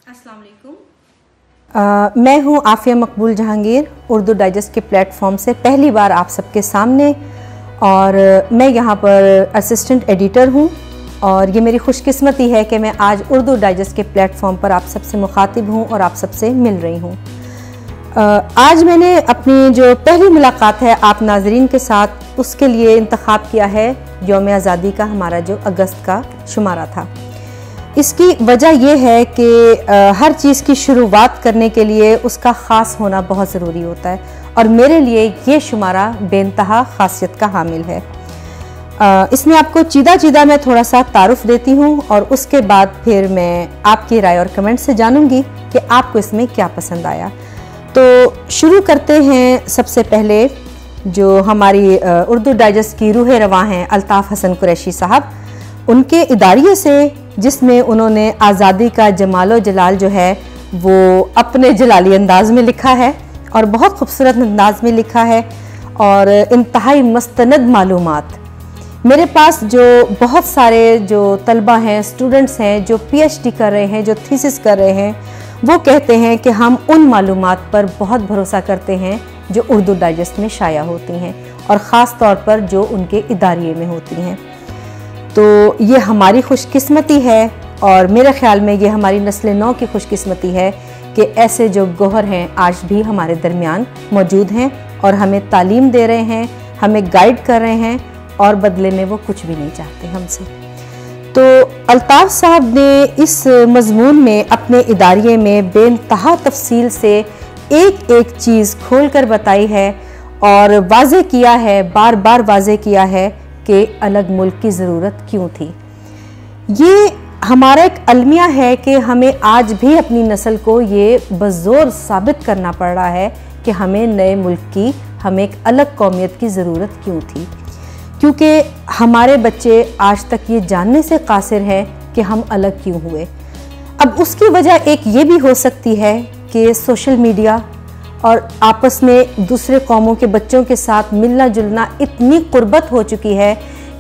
अस्सलाम वालेकुम। मैं हूँ आफिया मकबूल जहांगीर, उर्दू डाइजेस्ट के प्लेटफॉर्म से पहली बार आप सबके सामने, और मैं यहाँ पर असिस्टेंट एडिटर हूँ। और ये मेरी खुशकिस्मती है कि मैं आज उर्दू डाइजेस्ट के प्लेटफॉर्म पर आप सबसे मुखातिब हूँ और आप सबसे मिल रही हूँ। आज मैंने अपनी जो पहली मुलाकात है आप नाजरीन के साथ, उसके लिए इंतखाब किया है यौम आज़ादी का हमारा जो अगस्त का शुमारा था। इसकी वजह यह है कि हर चीज़ की शुरुआत करने के लिए उसका ख़ास होना बहुत ज़रूरी होता है, और मेरे लिए ये शुमारा बेइंतहा ख़ासियत का हामिल है। इसमें आपको चीदा मैं थोड़ा सा तारुफ देती हूँ, और उसके बाद फिर मैं आपकी राय और कमेंट से जानूँगी कि आपको इसमें क्या पसंद आया। तो शुरू करते हैं। सबसे पहले जो हमारी उर्दू डाइजेस्ट की रूह रवां हैं अल्ताफ़ हसन कुरैशी साहब, उनके इदारिये से, जिसमें उन्होंने आज़ादी का जमालो जलाल जो है वो अपने जलाली अंदाज में लिखा है और बहुत खूबसूरत अंदाज में लिखा है, और इंतहाई मस्तनद मालूमात। मेरे पास जो बहुत सारे जो तलबा हैं, स्टूडेंट्स हैं जो PhD कर रहे हैं, जो थीसिस कर रहे हैं, वो कहते हैं कि हम उन मालूमात पर बहुत भरोसा करते हैं जो उर्दू डाइजेस्ट में शाया होती हैं, और ख़ास तौर पर जो उनके इदारिये में होती हैं। तो ये हमारी खुशकिस्मती है, और मेरे ख़्याल में ये हमारी नस्ल नौ की खुशकिस्मती है कि ऐसे जो गौहर हैं आज भी हमारे दरमियान मौजूद हैं और हमें तालीम दे रहे हैं, हमें गाइड कर रहे हैं, और बदले में वो कुछ भी नहीं चाहते हमसे। तो अल्ताफ़ साहब ने इस मज़मून में अपने इदारिये में बेइंतहा तफसील से एक एक चीज़ खोल कर बताई है, और वाज़े किया है, बार बार वाज़े किया है कि अलग मुल्क की ज़रूरत क्यों थी। ये हमारा एक अलमिया है कि हमें आज भी अपनी नस्ल को ये बज़ोर साबित करना पड़ रहा है कि हमें नए मुल्क की, हमें एक अलग कौमियत की ज़रूरत क्यों थी, क्योंकि हमारे बच्चे आज तक ये जानने से कासिर हैं कि हम अलग क्यों हुए। अब उसकी वजह एक ये भी हो सकती है कि सोशल मीडिया और आपस में दूसरे कौमों के बच्चों के साथ मिलना जुलना इतनी कुर्बत हो चुकी है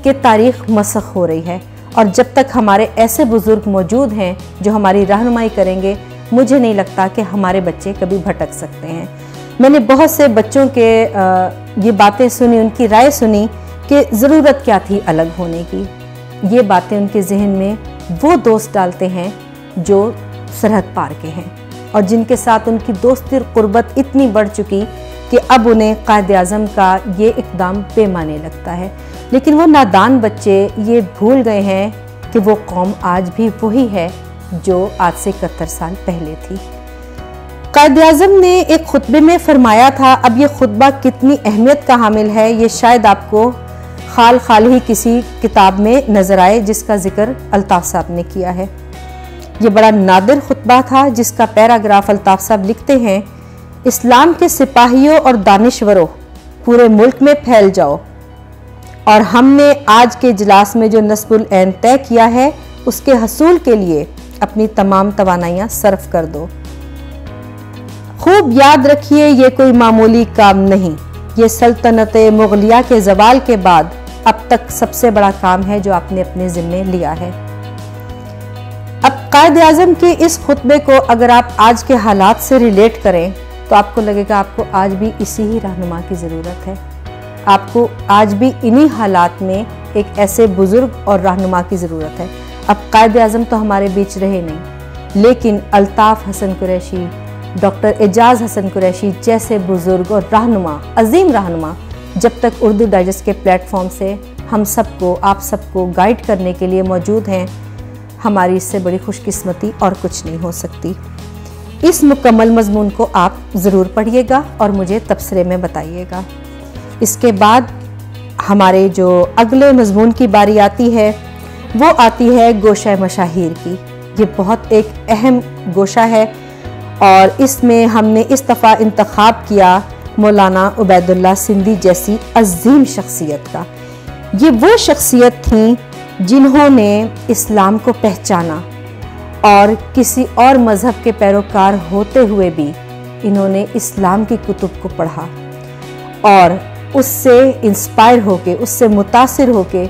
कि तारीख़ मसख़ हो रही है, और जब तक हमारे ऐसे बुज़ुर्ग मौजूद हैं जो हमारी रहनुमाई करेंगे, मुझे नहीं लगता कि हमारे बच्चे कभी भटक सकते हैं। मैंने बहुत से बच्चों के ये बातें सुनी, उनकी राय सुनी कि ज़रूरत क्या थी अलग होने की। ये बातें उनके जहन में वो दोस्त डालते हैं जो सरहद पार के हैं, और जिनके साथ उनकी दोस्ती और क़ुर्बत इतनी बढ़ चुकी कि अब उन्हें कायद आज़म का ये इक़दाम बेमाने लगता है। लेकिन वो नादान बच्चे ये भूल गए हैं कि वो कौम आज भी वही है जो आज से 71 साल पहले थी। कायद आज़म ने एक खुतबे में फरमाया था, अब ये खुतबा कितनी अहमियत का हामिल है ये शायद आपको खाल ही किसी किताब में नज़र आए जिसका जिक्र अल्ताफ़ साहब ने किया है। ये बड़ा नादिर खुतबा था, जिसका पैराग्राफ अल्ताफ़ साहब लिखते हैं, इस्लाम के सिपाहियों और दानिश्वरों, पूरे मुल्क में फैल जाओ, और हमने आज के इजलास में जो नस्बुल ऐन तय किया है उसके हसूल के लिए अपनी तमाम तवानाइयाँ सर्फ कर दो। खूब याद रखिए, ये कोई मामूली काम नहीं, ये सल्तनत मुगलिया के ज़वाल के बाद अब तक सबसे बड़ा काम है जो आपने अपने ज़िम्मे लिया है। अब कायद आज़म के इस खुतबे को अगर आप आज के हालात से रिलेट करें तो आपको लगेगा आपको आज भी इसी ही रहनुमा की ज़रूरत है। आपको आज भी इन्हीं हालात में एक ऐसे बुज़ुर्ग और रहनुमा की ज़रूरत है। अब कायद आज़म तो हमारे बीच रहे नहीं, लेकिन अल्ताफ़ हसन कुरैशी, डॉक्टर एजाज़ हसन कुरैशी जैसे बुज़ुर्ग और रहनुमा, अजीम रहनुमा, जब तक उर्दू डाइजेस्ट के प्लेटफॉर्म से हम सबको, आप सबको गाइड करने के लिए मौजूद हैं, हमारी इससे बड़ी खुशकिस्मती और कुछ नहीं हो सकती। इस मुकम्मल मज़मून को आप ज़रूर पढ़िएगा और मुझे तबसरे में बताइएगा। इसके बाद हमारे जो अगले मज़मून की बारी आती है वो आती है गोशा मशाहिर की। ये बहुत एक अहम गोशा है, और इसमें हमने इस दफ़ा इंतखाब किया मौलाना उबैदुल्लाह सिंधी जैसी अजीम शख्सियत का। ये वो शख्सियत थी जिन्होंने इस्लाम को पहचाना, और किसी और मज़हब के पैरोकार होते हुए भी इन्होंने इस्लाम की कुतुब को पढ़ा, और उससे इंस्पायर होके, उससे मुतासिर होके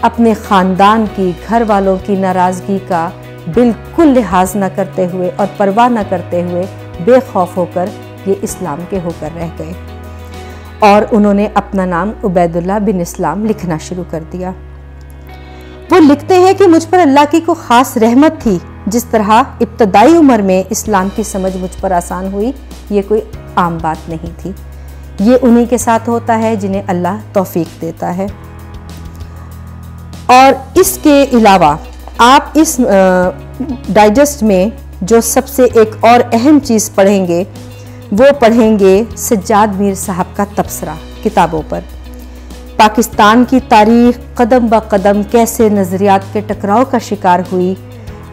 अपने ख़ानदान की, घर वालों की नाराज़गी का बिल्कुल लिहाज न करते हुए और परवाह न करते हुए बेखौफ होकर ये इस्लाम के होकर रह गए और उन्होंने अपना नाम उबैदुल्लाह बिन इस्लाम लिखना शुरू कर दिया। वो लिखते हैं कि मुझ पर अल्लाह की को ख़ास रहमत थी। जिस तरह इब्तदाई उम्र में इस्लाम की समझ मुझ पर आसान हुई, ये कोई आम बात नहीं थी। ये उन्हीं के साथ होता है जिन्हें अल्लाह तौफीक देता है। और इसके अलावा आप इस डाइजेस्ट में जो सबसे एक और अहम चीज़ पढ़ेंगे, वो पढ़ेंगे सज्जाद मीर साहब का तबसरा किताबों पर। पाकिस्तान की तारीख कदम ब कदम कैसे नज़रियात के टकराव का शिकार हुई,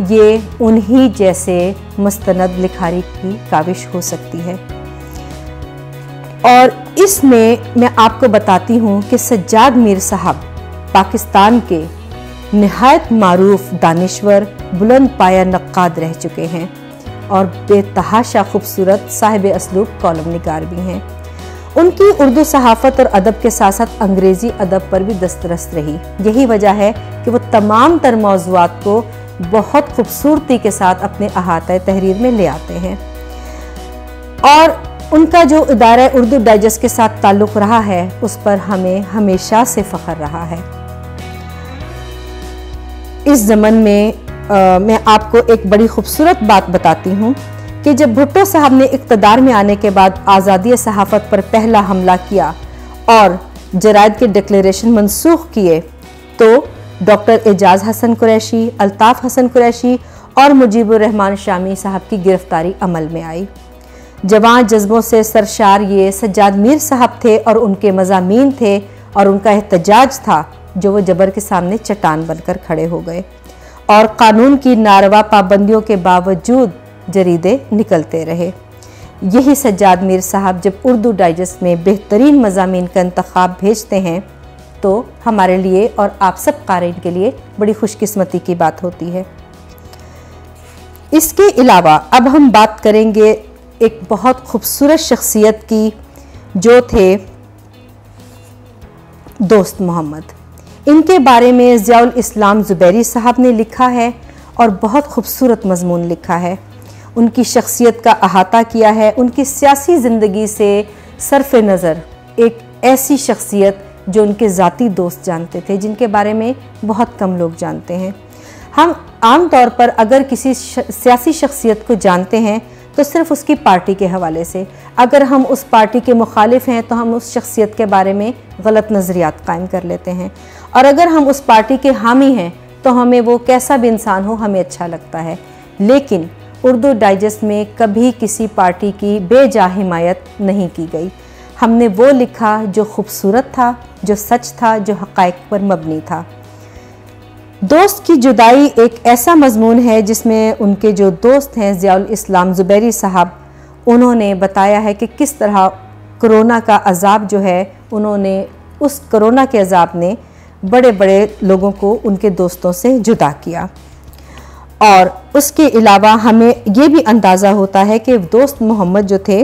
ये उन्हीं जैसे मुस्तनद लिखारी की काविश हो सकती है। और इसमें मैं आपको बताती हूँ कि सज्जाद मीर साहब पाकिस्तान के निहायत मारूफ दानिश्वर बुलंद पाया नक्काद रह चुके हैं और बेतहाशा खूबसूरत साहिब असलूब कॉलम निगार भी हैं। उनकी उर्दू सहाफ़त और अदब के साथ साथ अंग्रेज़ी अदब पर भी दस्तरस्त रही। यही वजह है कि वो तमाम तर मौज़ूआत को बहुत खूबसूरती के साथ अपने अहाते तहरीर में ले आते हैं। और उनका जो इदारा उर्दू डाइजेस्ट के साथ ताल्लुक़ रहा है, उस पर हमें हमेशा से फ़ख्र रहा है। इस ज़मन में मैं आपको एक बड़ी खूबसूरत बात बताती हूँ कि जब भुट्टो साहब ने इक़्तिदार में आने के बाद आज़ादी सहाफ़त पर पहला हमला किया और जरायद के डिक्लेरेशन मनसूख किए, तो डॉक्टर एजाज हसन कुरैशी, अल्ताफ़ हसन कुरैशी और मुजीबुर रहमान शामी साहब की गिरफ्तारी अमल में आई। जवान जज्बों से सरशार ये सज्जाद मीर साहब थे और उनके मज़ामीन थे और उनका एहतजाज था जो वो जबर के सामने चट्टान बनकर खड़े हो गए और कानून की नारवा पाबंदियों के बावजूद जरीदे निकलते रहे। यही सज्जाद मीर साहब जब उर्दू डाइजेस्ट में बेहतरीन मज़ामीन का इंतखाब भेजते हैं तो हमारे लिए और आप सब क़ारीन के लिए बड़ी खुशकिस्मती की बात होती है। इसके अलावा अब हम बात करेंगे एक बहुत खूबसूरत शख्सियत की, जो थे दोस्त मोहम्मद। इनके बारे में ज़ियाउल इस्लाम ज़ुबैरी साहब ने लिखा है और बहुत खूबसूरत मज़मून लिखा है। उनकी शख्सियत का अहाता किया है। उनकी सियासी ज़िंदगी से सरफ़ नज़र एक ऐसी शख्सियत जो उनके ज़ाती दोस्त जानते थे, जिनके बारे में बहुत कम लोग जानते हैं। हम आम तौर पर अगर किसी सियासी शख्सियत को जानते हैं तो सिर्फ उसकी पार्टी के हवाले से। अगर हम उस पार्टी के मुखालिफ हैं तो हम उस शख्सियत के बारे में गलत नज़रियात कायम कर लेते हैं, और अगर हम उस पार्टी के हामी हैं तो हमें वो कैसा भी इंसान हो हमें अच्छा लगता है। लेकिन उर्दू डाइजेस्ट में कभी किसी पार्टी की बेजा हिमायत नहीं की गई। हमने वो लिखा जो खूबसूरत था, जो सच था, जो हक़ाइक़ पर मबनी था। दोस्त की जुदाई एक ऐसा मज़मून है जिसमें उनके जो दोस्त हैं ज़ियाउल इस्लाम ज़ुबैरी साहब, उन्होंने बताया है कि किस तरह कोरोना का अज़ाब जो है, उन्होंने उस कोरोना के अज़ाब ने बड़े बड़े लोगों को उनके दोस्तों से जुदा किया। और उसके अलावा हमें ये भी अंदाज़ा होता है कि दोस्त मोहम्मद जो थे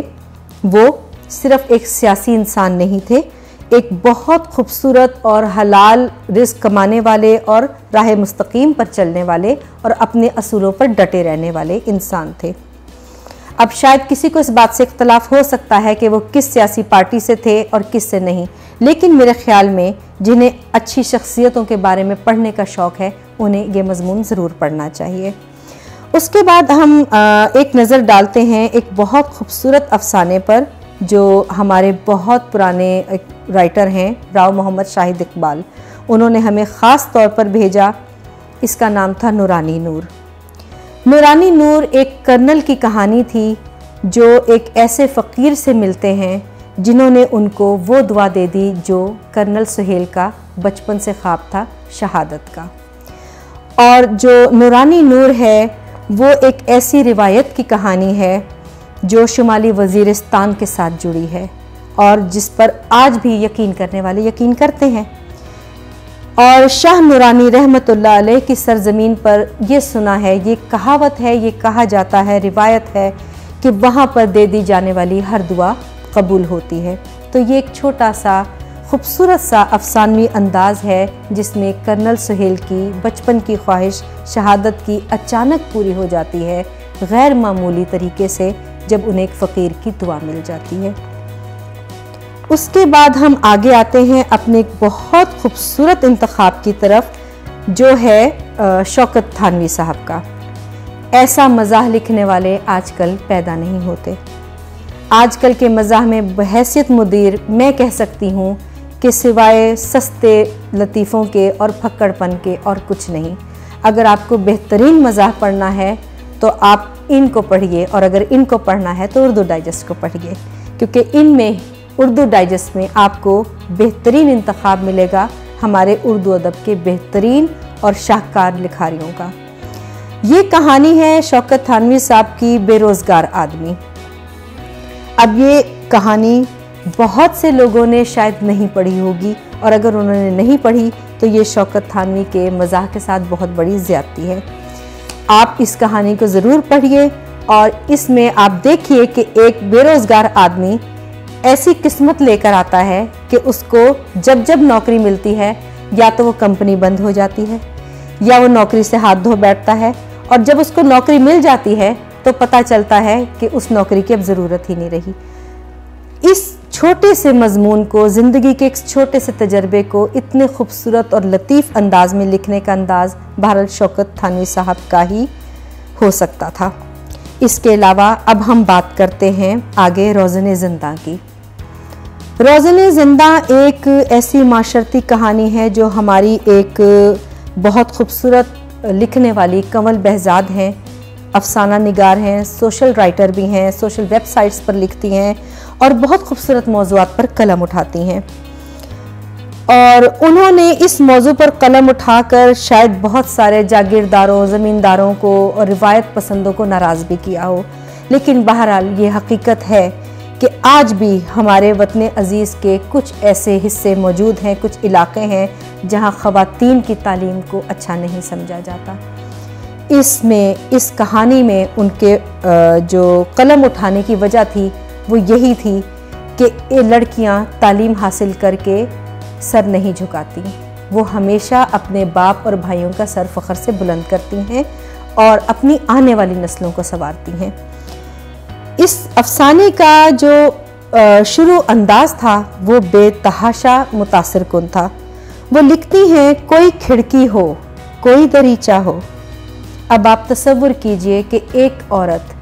वो सिर्फ़ एक सियासी इंसान नहीं थे, एक बहुत खूबसूरत और हलाल रिज़्क़ कमाने वाले और राह मुस्तकीम पर चलने वाले और अपने असूलों पर डटे रहने वाले इंसान थे। अब शायद किसी को इस बात से इख्तलाफ हो सकता है कि वो किस सियासी पार्टी से थे और किस से नहीं, लेकिन मेरे ख़्याल में जिन्हें अच्छी शख्सियतों के बारे में पढ़ने का शौक़ है उन्हें ये मज़मून ज़रूर पढ़ना चाहिए। उसके बाद हम एक नज़र डालते हैं एक बहुत खूबसूरत अफसाने पर जो हमारे बहुत पुराने राइटर हैं राव मोहम्मद शाहिद इकबाल, उन्होंने हमें ख़ास तौर पर भेजा। इसका नाम था नूरानी नूर। नूरानी नूर एक कर्नल की कहानी थी जो एक ऐसे फ़कीर से मिलते हैं जिन्होंने उनको वो दुआ दे दी जो कर्नल सुहेल का बचपन से ख्वाब था, शहादत का। और जो नूरानी नूर है वो एक ऐसी रिवायत की कहानी है जो शुमाली वज़ीरिस्तान के साथ जुड़ी है और जिस पर आज भी यकीन करने वाले यकीन करते हैं। और शाह नूरानी रहमतुल्लाह अलैह की सरज़मीन पर ये सुना है, ये कहावत है, ये कहा जाता है, रिवायत है कि वहाँ पर दे दी जाने वाली हर दुआ कबूल होती है। तो ये एक छोटा सा खूबसूरत सा अफसानवी अंदाज़ है जिसमें कर्नल सुहेल की बचपन की ख्वाहिश शहादत की अचानक पूरी हो जाती है, गैर मामूली तरीके से, जब उन्हें एक फ़कीर की दुआ मिल जाती है। उसके बाद हम आगे आते हैं अपने एक बहुत खूबसूरत इंतखाब की तरफ, जो है शौकत थानवी साहब का। ऐसा मज़ाह लिखने वाले आजकल पैदा नहीं होते। आजकल के मज़ाह में बहैसियत मुदीर मैं कह सकती हूँ कि सिवाय सस्ते लतीफ़ों के और फक्कड़पन के और कुछ नहीं। अगर आपको बेहतरीन मज़ाह पढ़ना है तो आप इनको पढ़िए, और अगर इनको पढ़ना है तो उर्दू डाइजेस्ट को पढ़िए, क्योंकि इनमें उर्दू डाइजेस्ट में आपको बेहतरीन इंतखाब मिलेगा हमारे उर्दू अदब के बेहतरीन और शाहकार लिखारियों का। ये कहानी है शौकत थानवी साहब की बेरोज़गार आदमी। अब ये कहानी बहुत से लोगों ने शायद नहीं पढ़ी होगी, और अगर उन्होंने नहीं पढ़ी तो ये शौकत थानवी के मज़ाह के साथ बहुत बड़ी ज़्यादती है। आप इस कहानी को ज़रूर पढ़िए, और इसमें आप देखिए कि एक बेरोज़गार आदमी ऐसी किस्मत लेकर आता है कि उसको जब जब नौकरी मिलती है या तो वो कंपनी बंद हो जाती है या वो नौकरी से हाथ धो बैठता है, और जब उसको नौकरी मिल जाती है तो पता चलता है कि उस नौकरी की अब ज़रूरत ही नहीं रही। इस छोटे से मजमून को, ज़िंदगी के एक छोटे से तजर्बे को इतने खूबसूरत और लतीफ़ अंदाज में लिखने का अंदाज़ बहरहाल शौकत थानवी साहब का ही हो सकता था। इसके अलावा अब हम बात करते हैं आगे रोज़न ज़िंदा की। रोज़न ज़िंदा एक ऐसी माशरती कहानी है जो हमारी एक बहुत खूबसूरत लिखने वाली कंवल बहज़ाद हैं, अफसाना निगार हैं, सोशल राइटर भी हैं, सोशल वेबसाइट्स पर लिखती हैं और बहुत खूबसूरत मौज़ूआत पर कलम उठाती हैं। और उन्होंने इस मौजू पर कलम उठाकर शायद बहुत सारे जागीरदारों, ज़मींदारों को और रिवायत पसंदों को नाराज़ भी किया हो, लेकिन बहरहाल ये हकीकत है कि आज भी हमारे वतन अज़ीज़ के कुछ ऐसे हिस्से मौजूद हैं, कुछ इलाके हैं जहाँ ख़वातीन की तालीम को अच्छा नहीं समझा जाता। इस कहानी में उनके जो कलम उठाने की वजह थी वो यही थी कि ये लड़कियाँ तालीम हासिल करके सर नहीं झुकाती, वो हमेशा अपने बाप और भाइयों का सर फ़ख्र से बुलंद करती हैं और अपनी आने वाली नस्लों को संवारती हैं। इस अफसाने का जो शुरू अंदाज था वो बेतहाशा मुतासिर कुन था। वो लिखती हैं, कोई खिड़की हो, कोई दरीचा हो। अब आप तसव्वुर कीजिए कि एक औरत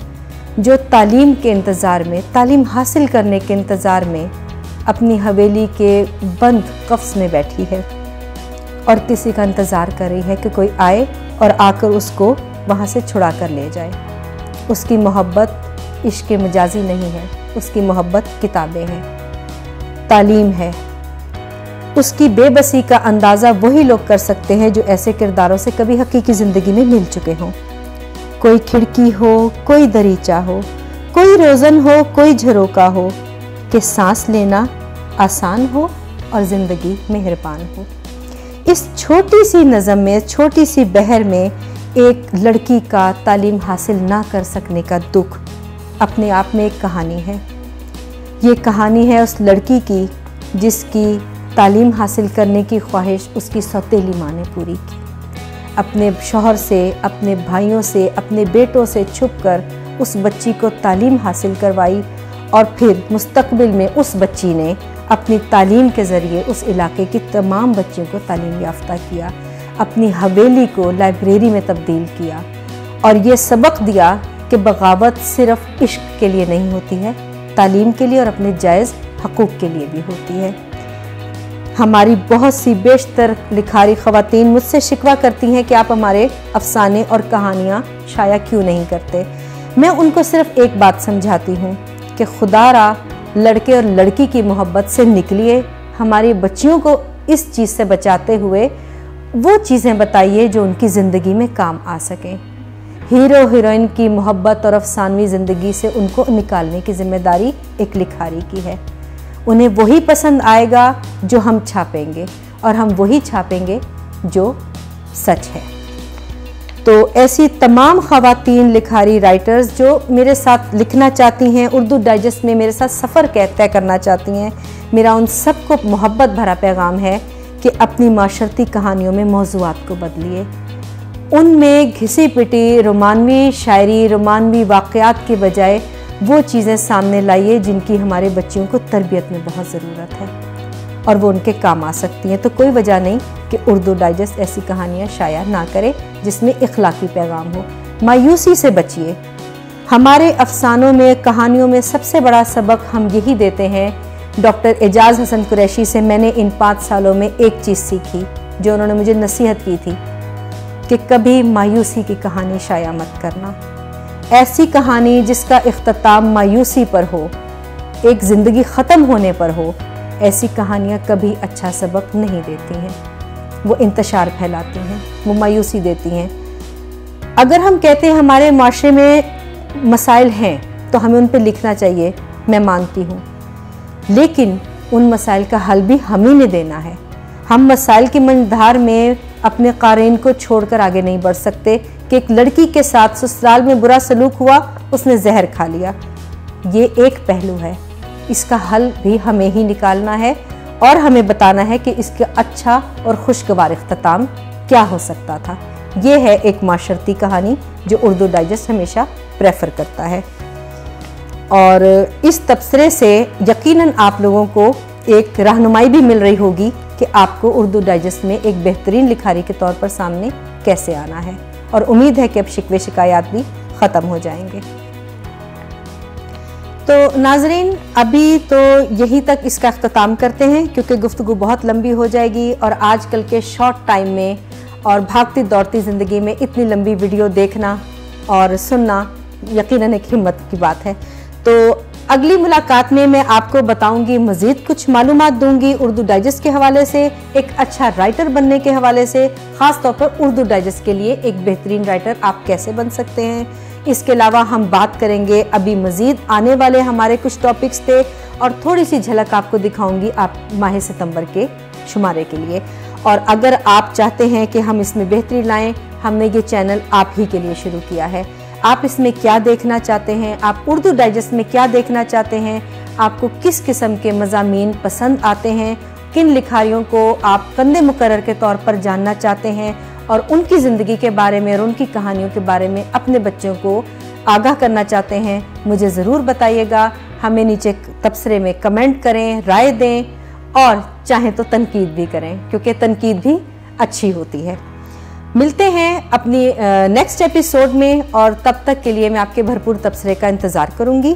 जो तालीम के इंतज़ार में, तालीम हासिल करने के इंतज़ार में अपनी हवेली के बंद कफ्स में बैठी है और किसी का इंतज़ार कर रही है कि कोई आए और आकर उसको वहाँ से छुड़ा कर ले जाए। उसकी मोहब्बत इश्क मजाजी नहीं है, उसकी मोहब्बत किताबें हैं, तालीम है। उसकी बेबसी का अंदाज़ा वही लोग कर सकते हैं जो ऐसे किरदारों से कभी हकीकी ज़िंदगी में मिल चुके हों। कोई खिड़की हो, कोई दरीचा हो, कोई रोज़न हो, कोई झरोका हो, कि सांस लेना आसान हो और ज़िंदगी मेहरबान हो। इस छोटी सी नज़म में, छोटी सी बहर में एक लड़की का तालीम हासिल ना कर सकने का दुख अपने आप में एक कहानी है। ये कहानी है उस लड़की की जिसकी तालीम हासिल करने की ख्वाहिश उसकी सौतेली माँ ने पूरी की। अपने शौहर से, अपने भाइयों से, अपने बेटों से छुपकर उस बच्ची को तालीम हासिल करवाई और फिर मुस्तकबिल में उस बच्ची ने अपनी तालीम के ज़रिए उस इलाके की तमाम बच्चियों को तालीम याफ्ता किया, अपनी हवेली को लाइब्रेरी में तब्दील किया और ये सबक दिया कि बगावत सिर्फ़ इश्क के लिए नहीं होती है, तालीम के लिए और अपने जायज़ हकूक़ के लिए भी होती है। हमारी बहुत सी बेशतर लिखारी ख़वातीन मुझसे शिकवा करती हैं कि आप हमारे अफसाने और कहानियाँ शाया क्यों नहीं करते। मैं उनको सिर्फ़ एक बात समझाती हूँ कि खुदारा लड़के और लड़की की मोहब्बत से निकलिए, हमारी बच्चियों को इस चीज़ से बचाते हुए वो चीज़ें बताइए जो उनकी ज़िंदगी में काम आ सकें। हीरो हीरोइन की मोहब्बत और अफसानवी ज़िंदगी से उनको निकालने की जिम्मेदारी एक लिखारी की है। उन्हें वही पसंद आएगा जो हम छापेंगे और हम वही छापेंगे जो सच है। तो ऐसी तमाम ख़वातीन लिखारी राइटर्स जो मेरे साथ लिखना चाहती हैं, उर्दू डाइजेस्ट में मेरे साथ सफ़र तय करना चाहती हैं, मेरा उन सबको मोहब्बत भरा पैगाम है कि अपनी माशरती कहानियों में मौज़ूआत को बदलिए, उनमें घिसी पिटी रोमानवी शायरी, रोमानवी वाक़यात के बजाय वो चीज़ें सामने लाइए जिनकी हमारे बच्चों को तरबियत में बहुत ज़रूरत है और वो उनके काम आ सकती हैं। तो कोई वजह नहीं कि उर्दू डाइजेस्ट ऐसी कहानियाँ शाया ना करे जिसमें इखलाकी पैगाम हो। मायूसी से बचिए। हमारे अफसानों में, कहानियों में सबसे बड़ा सबक हम यही देते हैं। डॉक्टर एजाज़ हसन कुरैशी से मैंने इन 5 सालों में एक चीज़ सीखी जो उन्होंने मुझे नसीहत की थी कि कभी मायूसी की कहानी शाया मत करना। ऐसी कहानी जिसका इख्तिताम मायूसी पर हो, एक ज़िंदगी ख़त्म होने पर हो, ऐसी कहानियाँ कभी अच्छा सबक नहीं देती हैं। वो इंतशार फैलाती हैं, वो मायूसी देती हैं। अगर हम कहते हैं हमारे माशरे में मसाइल हैं तो हमें उन पर लिखना चाहिए, मैं मानती हूँ, लेकिन उन मसाइल का हल भी हम ही ने देना है। हम मसाइल की मंझधार में अपने क़ारीन को छोड़कर आगे नहीं बढ़ सकते कि एक लड़की के साथ ससुराल में बुरा सलूक हुआ, उसने जहर खा लिया। ये एक पहलू है, इसका हल भी हमें ही निकालना है और हमें बताना है कि इसका अच्छा और खुशगवार इख्तिताम क्या हो सकता था। ये है एक माशरती कहानी जो उर्दू डाइजेस्ट हमेशा प्रेफर करता है। और इस तबसरे से यकीनन आप लोगों को एक रहनुमाई भी मिल रही होगी कि आपको उर्दू डाइजेस्ट में एक बेहतरीन लिखारी के तौर पर सामने कैसे आना है, और उम्मीद है कि अब शिकवे शिकायत भी ख़त्म हो जाएंगे। तो नाज़रीन, अभी तो यहीं तक इसका अख्तिताम करते हैं क्योंकि गुफ्तगू बहुत लंबी हो जाएगी और आजकल के शॉर्ट टाइम में और भागती दौड़ती ज़िंदगी में इतनी लंबी वीडियो देखना और सुनना यकीनन एक हिम्मत की बात है। तो अगली मुलाकात में मैं आपको बताऊंगी, मज़ीद कुछ मालूमात दूंगी उर्दू डाइजेस्ट के हवाले से, एक अच्छा राइटर बनने के हवाले से, ख़ास तौर पर उर्दू डाइजेस्ट के लिए एक बेहतरीन राइटर आप कैसे बन सकते हैं। इसके अलावा हम बात करेंगे, अभी मज़ीद आने वाले हमारे कुछ टॉपिक्स थे और थोड़ी सी झलक आपको दिखाऊंगी आप माह सितंबर के शुमारे के लिए। और अगर आप चाहते हैं कि हम इसमें बेहतरी लाएँ, हमने ये चैनल आप ही के लिए शुरू किया है। आप इसमें क्या देखना चाहते हैं, आप उर्दू डाइजेस्ट में क्या देखना चाहते हैं, आपको किस किस्म के मज़ामीन पसंद आते हैं, किन लिखारियों को आप कंदे मुकर्रर के तौर पर जानना चाहते हैं और उनकी ज़िंदगी के बारे में और उनकी कहानियों के बारे में अपने बच्चों को आगाह करना चाहते हैं, मुझे ज़रूर बताइएगा। हमें नीचे तबसरे में कमेंट करें, राय दें और चाहें तो तनकीद भी करें, क्योंकि तनकीद भी अच्छी होती है। मिलते हैं अपनी नेक्स्ट एपिसोड में और तब तक के लिए मैं आपके भरपूर तबसरे का इंतज़ार करूंगी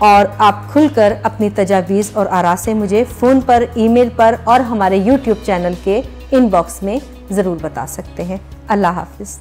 और आप खुलकर अपनी तजावीज़ और आरा से मुझे फ़ोन पर, ईमेल पर और हमारे YouTube चैनल के इनबॉक्स में ज़रूर बता सकते हैं। अल्लाह हाफ़िज़।